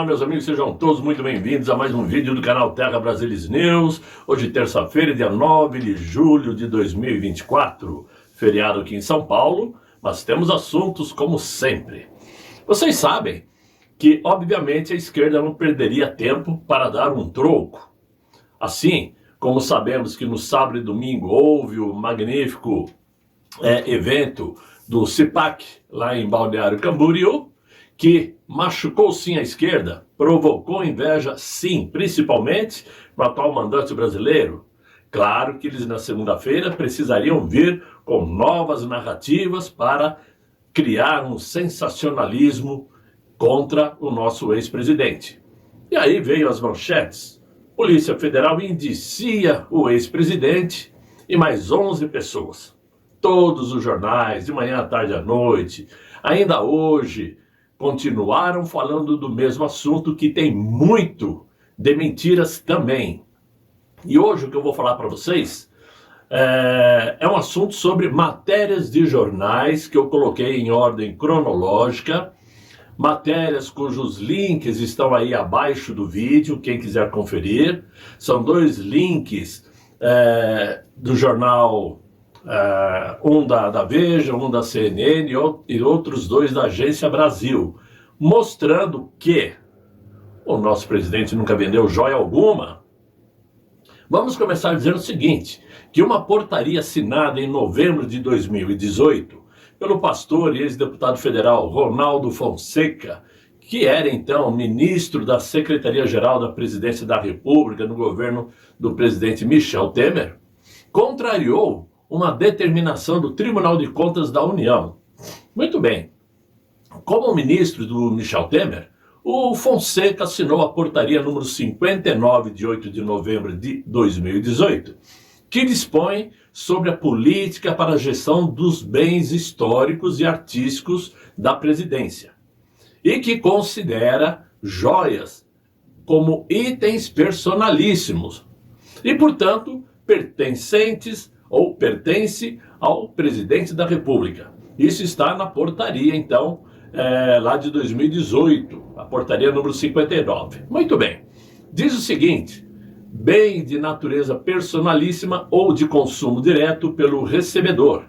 Olá, meus amigos, sejam todos muito bem-vindos a mais um vídeo do canal Terra Brasilis News. Hoje, terça-feira, dia 9 de julho de 2024, feriado aqui em São Paulo, mas temos assuntos como sempre. Vocês sabem que, obviamente, a esquerda não perderia tempo para dar um troco. Assim, como sabemos que no sábado e domingo houve o magnífico evento do CIPAC, lá em Balneário Camboriú, que machucou sim a esquerda, provocou inveja sim, principalmente no atual mandante brasileiro. Claro que eles na segunda-feira precisariam vir com novas narrativas para criar um sensacionalismo contra o nosso ex-presidente. E aí veio as manchetes. Polícia Federal indicia o ex-presidente e mais 11 pessoas. Todos os jornais, de manhã à tarde à noite, ainda hoje, continuaram falando do mesmo assunto, que tem muito de mentiras também. E hoje o que eu vou falar para vocês é um assunto sobre matérias de jornais que eu coloquei em ordem cronológica, matérias cujos links estão aí abaixo do vídeo, quem quiser conferir. São dois links do jornal, um da Veja, um da CNN e outros dois da Agência Brasil, mostrando que o nosso presidente nunca vendeu joia alguma. Vamos começar dizendo o seguinte, que uma portaria assinada em novembro de 2018 pelo pastor e ex-deputado federal Ronaldo Fonseca, que era então ministro da Secretaria-Geral da Presidência da República no governo do presidente Michel Temer, contrariou uma determinação do Tribunal de Contas da União. Muito bem. Como ministro do Michel Temer, o Fonseca assinou a portaria número 59 de 8 de novembro de 2018, que dispõe sobre a política para a gestão dos bens históricos e artísticos da presidência, e que considera joias como itens personalíssimos e, portanto, pertencente ao presidente da República. Isso está na portaria, então, lá de 2018, a portaria número 59. Muito bem. Diz o seguinte: bem de natureza personalíssima ou de consumo direto pelo recebedor.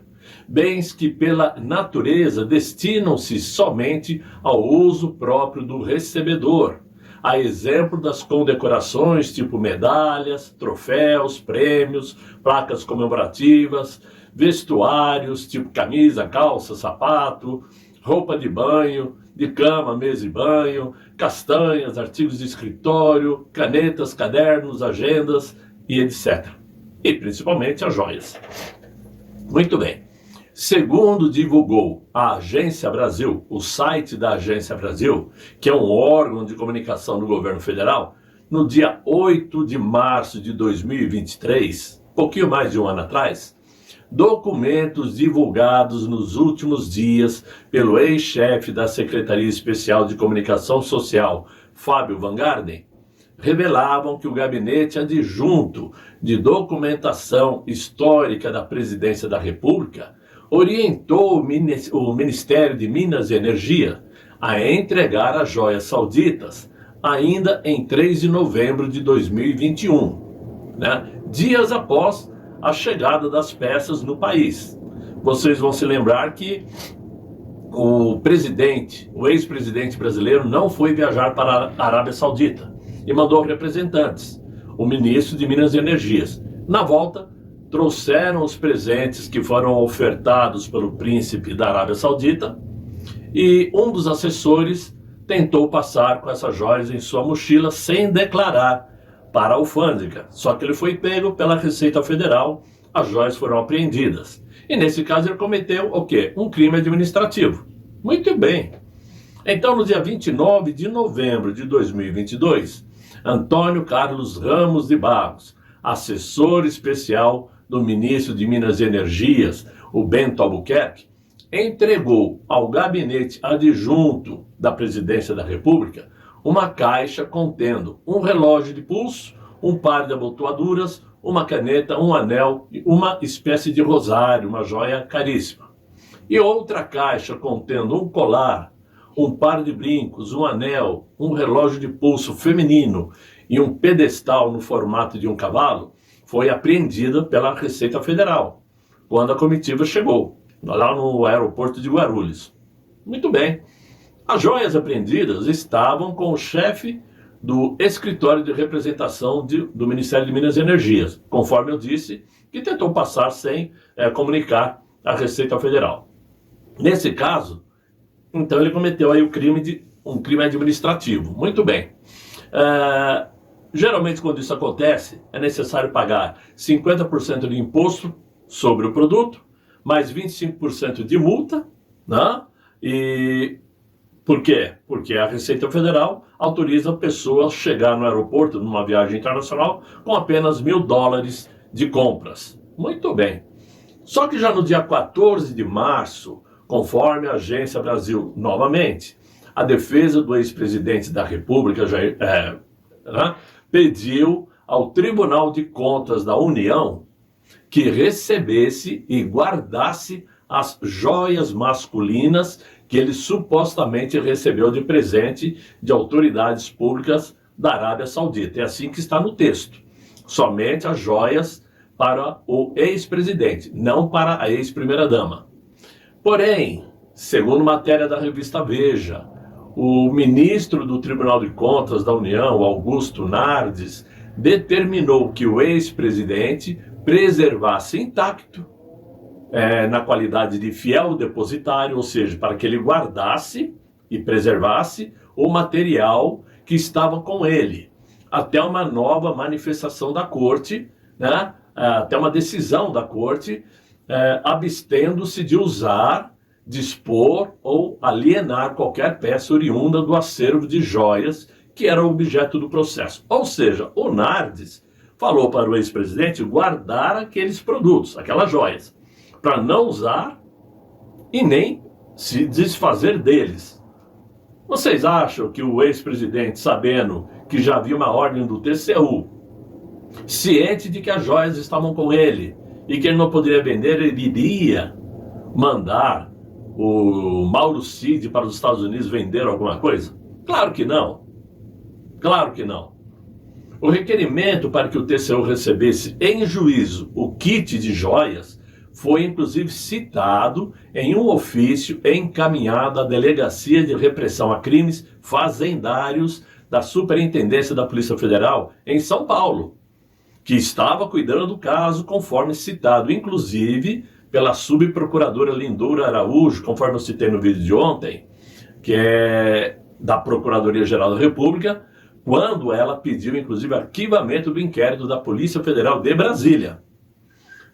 Bens que, pela natureza, destinam-se somente ao uso próprio do recebedor, a exemplo das condecorações tipo medalhas, troféus, prêmios, placas comemorativas, vestuários tipo camisa, calça, sapato, roupa de banho, de cama, mesa e banho, castanhas, artigos de escritório, canetas, cadernos, agendas e etc. E principalmente as joias. Muito bem. Segundo divulgou a Agência Brasil, o site da Agência Brasil, que é um órgão de comunicação do governo federal, no dia 8 de março de 2023, pouquinho mais de um ano atrás, documentos divulgados nos últimos dias pelo ex-chefe da Secretaria Especial de Comunicação Social, Fábio Van Garden, revelavam que o Gabinete Adjunto de Documentação Histórica da Presidência da República orientou o Ministério de Minas e Energia a entregar as joias sauditas ainda em 3 de novembro de 2021, dias após a chegada das peças no país. Vocês vão se lembrar que o ex-presidente brasileiro não foi viajar para a Arábia Saudita e mandou representantes, o ministro de Minas e Energias. Na volta, trouxeram os presentes que foram ofertados pelo príncipe da Arábia Saudita e um dos assessores tentou passar com essas joias em sua mochila sem declarar para a alfândega. Só que ele foi pego pela Receita Federal, as joias foram apreendidas. E nesse caso ele cometeu o quê? Um crime administrativo. Muito bem. Então, no dia 29 de novembro de 2022, Antônio Carlos Ramos de Barros, assessor especial do ministro de Minas e Energias, o Bento Albuquerque, entregou ao gabinete adjunto da Presidência da República uma caixa contendo um relógio de pulso, um par de abotoaduras, uma caneta, um anel e uma espécie de rosário, uma joia caríssima. E outra caixa contendo um colar, um par de brincos, um anel, um relógio de pulso feminino e um pedestal no formato de um cavalo foi apreendida pela Receita Federal quando a comitiva chegou lá no aeroporto de Guarulhos. Muito bem. As joias apreendidas estavam com o chefe do escritório de representação do Ministério de Minas e Energia, conforme eu disse, que tentou passar sem comunicar à Receita Federal. Nesse caso, então ele cometeu aí um crime administrativo. Muito bem. Geralmente, quando isso acontece, é necessário pagar 50% de imposto sobre o produto, mais 25% de multa, né? E por quê? Porque a Receita Federal autoriza a pessoa a chegar no aeroporto, numa viagem internacional, com apenas $1.000 de compras. Muito bem. Só que já no dia 14 de março, conforme a Agência Brasil, novamente, a defesa do ex-presidente da República, pediu ao Tribunal de Contas da União que recebesse e guardasse as joias masculinas que ele supostamente recebeu de presente de autoridades públicas da Arábia Saudita. É assim que está no texto. Somente as joias para o ex-presidente, não para a ex-primeira-dama. Porém, segundo matéria da revista Veja, o ministro do Tribunal de Contas da União, Augusto Nardes, determinou que o ex-presidente preservasse intacto, na qualidade de fiel depositário, ou seja, para que ele guardasse e preservasse o material que estava com ele, até uma nova manifestação da corte, né? Até uma decisão da corte, abstendo-se de usar, dispor ou alienar qualquer peça oriunda do acervo de joias que era o objeto do processo. Ou seja, o Nardes falou para o ex-presidente guardar aqueles produtos, aquelas joias, para não usar e nem se desfazer deles. Vocês acham que o ex-presidente, sabendo que já havia uma ordem do TCU, ciente de que as joias estavam com ele e que ele não poderia vender, ele iria mandar o Mauro Cid para os Estados Unidos vender alguma coisa? Claro que não. Claro que não. O requerimento para que o TCU recebesse em juízo o kit de joias foi inclusive citado em um ofício encaminhado à Delegacia de Repressão a Crimes Fazendários da Superintendência da Polícia Federal em São Paulo, que estava cuidando do caso, conforme citado, inclusive pela subprocuradora Lindora Araújo, conforme eu citei no vídeo de ontem, que é da Procuradoria-Geral da República, quando ela pediu, inclusive, arquivamento do inquérito da Polícia Federal de Brasília.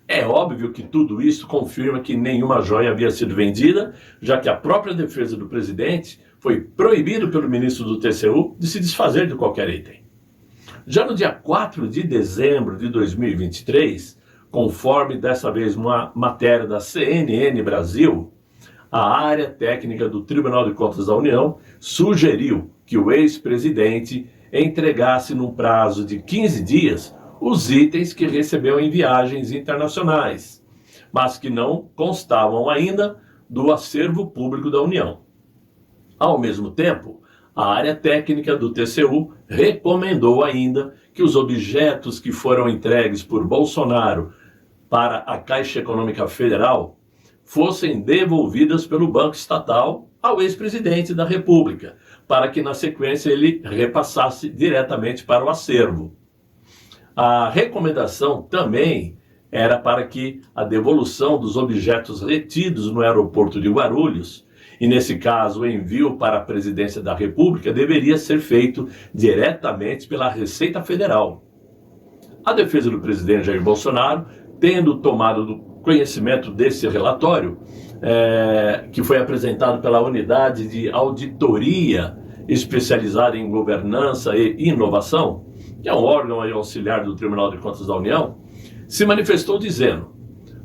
É óbvio que tudo isso confirma que nenhuma joia havia sido vendida, já que a própria defesa do presidente foi proibido pelo ministro do TCU de se desfazer de qualquer item. Já no dia 4 de dezembro de 2023, conforme dessa vez uma matéria da CNN Brasil, a área técnica do Tribunal de Contas da União sugeriu que o ex-presidente entregasse num prazo de 15 dias os itens que recebeu em viagens internacionais, mas que não constavam ainda do acervo público da União. Ao mesmo tempo, a área técnica do TCU recomendou ainda que os objetos que foram entregues por Bolsonaro para a Caixa Econômica Federal fossem devolvidas pelo Banco Estatal ao ex-presidente da República, para que na sequência ele repassasse diretamente para o acervo. A recomendação também era para que a devolução dos objetos retidos no aeroporto de Guarulhos, e nesse caso o envio para a Presidência da República, deveria ser feito diretamente pela Receita Federal. A defesa do presidente Jair Bolsonaro, tendo tomado conhecimento desse relatório, que foi apresentado pela Unidade de Auditoria Especializada em Governança e Inovação, que é um órgão auxiliar do Tribunal de Contas da União, se manifestou dizendo: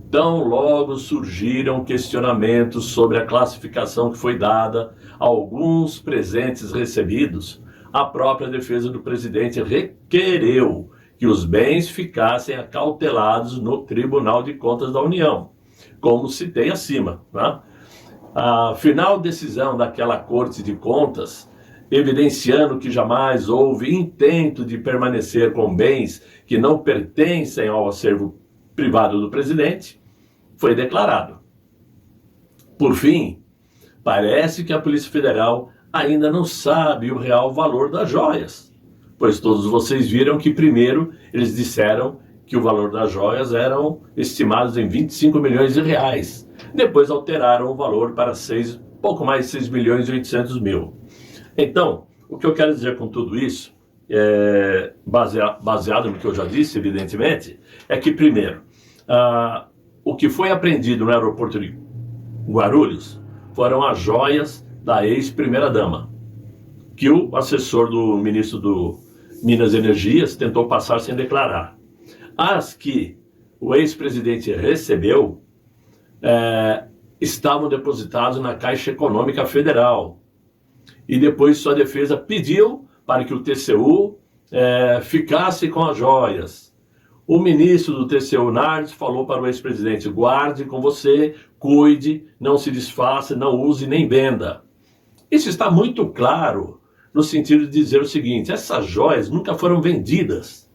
tão logo surgiram questionamentos sobre a classificação que foi dada a alguns presentes recebidos, a própria defesa do presidente requereu que os bens ficassem acautelados no Tribunal de Contas da União, como citei acima, né? A final decisão daquela Corte de Contas, evidenciando que jamais houve intento de permanecer com bens que não pertencem ao acervo privado do presidente, foi declarado. Por fim, parece que a Polícia Federal ainda não sabe o real valor das joias, pois todos vocês viram que primeiro eles disseram que o valor das joias eram estimados em 25 milhões de reais. Depois alteraram o valor para pouco mais de 6 milhões e 800 mil. Então, o que eu quero dizer com tudo isso, baseado no que eu já disse, evidentemente, é que primeiro, o que foi apreendido no aeroporto de Guarulhos foram as joias da ex-primeira-dama, que o assessor do ministro do Minas e Energias tentou passar sem declarar. As que o ex-presidente recebeu estavam depositadas na Caixa Econômica Federal. E depois sua defesa pediu para que o TCU ficasse com as joias. O ministro do TCU, Nardes, falou para o ex-presidente: guarde com você, cuide, não se desfaça, não use nem venda. Isso está muito claro no sentido de dizer o seguinte: essas joias nunca foram vendidas.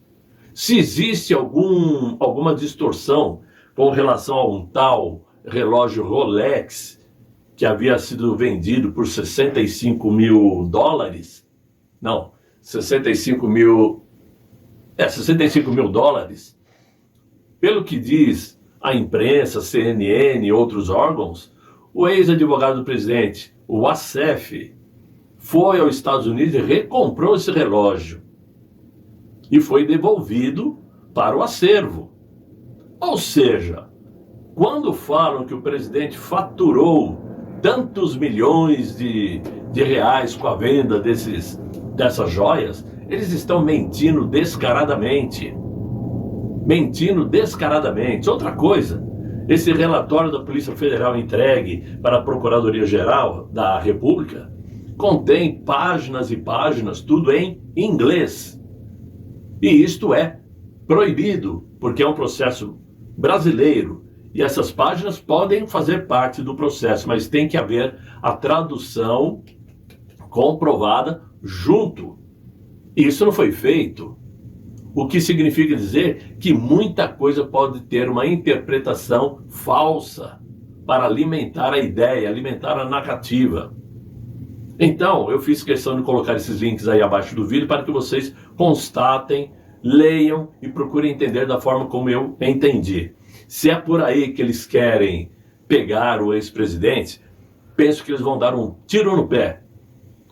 Se existe alguma distorção com relação a um tal relógio Rolex que havia sido vendido por 65 mil dólares, não, 65 mil dólares, pelo que diz a imprensa, CNN e outros órgãos, o ex-advogado do presidente, o Assef, foi aos Estados Unidos e recomprou esse relógio e foi devolvido para o acervo. Ou seja, quando falam que o presidente faturou tantos milhões de reais com a venda dessas joias, eles estão mentindo descaradamente. Mentindo descaradamente. Outra coisa, esse relatório da Polícia Federal entregue para a Procuradoria-Geral da República contém páginas e páginas, tudo em inglês. E isto é proibido, porque é um processo brasileiro. E essas páginas podem fazer parte do processo, mas tem que haver a tradução comprovada junto. Isso não foi feito, o que significa dizer que muita coisa pode ter uma interpretação falsa para alimentar a ideia, alimentar a narrativa. Então, eu fiz questão de colocar esses links aí abaixo do vídeo para que vocês constatem, leiam e procurem entender da forma como eu entendi. Se é por aí que eles querem pegar o ex-presidente, penso que eles vão dar um tiro no pé.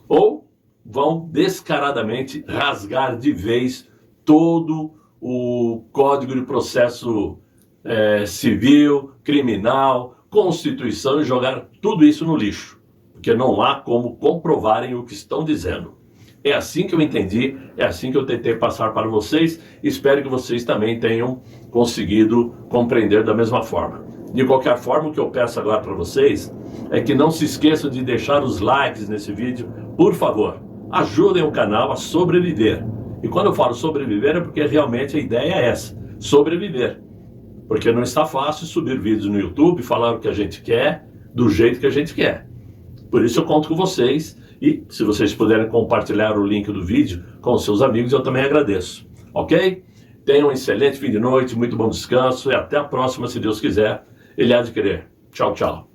Ou vão descaradamente rasgar de vez todo o Código de Processo Civil, Criminal, Constituição e jogar tudo isso no lixo. Porque não há como comprovarem o que estão dizendo. É assim que eu entendi, é assim que eu tentei passar para vocês. Espero que vocês também tenham conseguido compreender da mesma forma. De qualquer forma, o que eu peço agora para vocês é que não se esqueçam de deixar os likes nesse vídeo, por favor. Ajudem o canal a sobreviver. E quando eu falo sobreviver é porque realmente a ideia é essa, sobreviver. Porque não está fácil subir vídeos no YouTube, falar o que a gente quer, do jeito que a gente quer. Por isso eu conto com vocês. E se vocês puderem compartilhar o link do vídeo com os seus amigos, eu também agradeço. Ok? Tenham um excelente fim de noite, muito bom descanso e até a próxima, se Deus quiser. Ele há de querer. Tchau, tchau.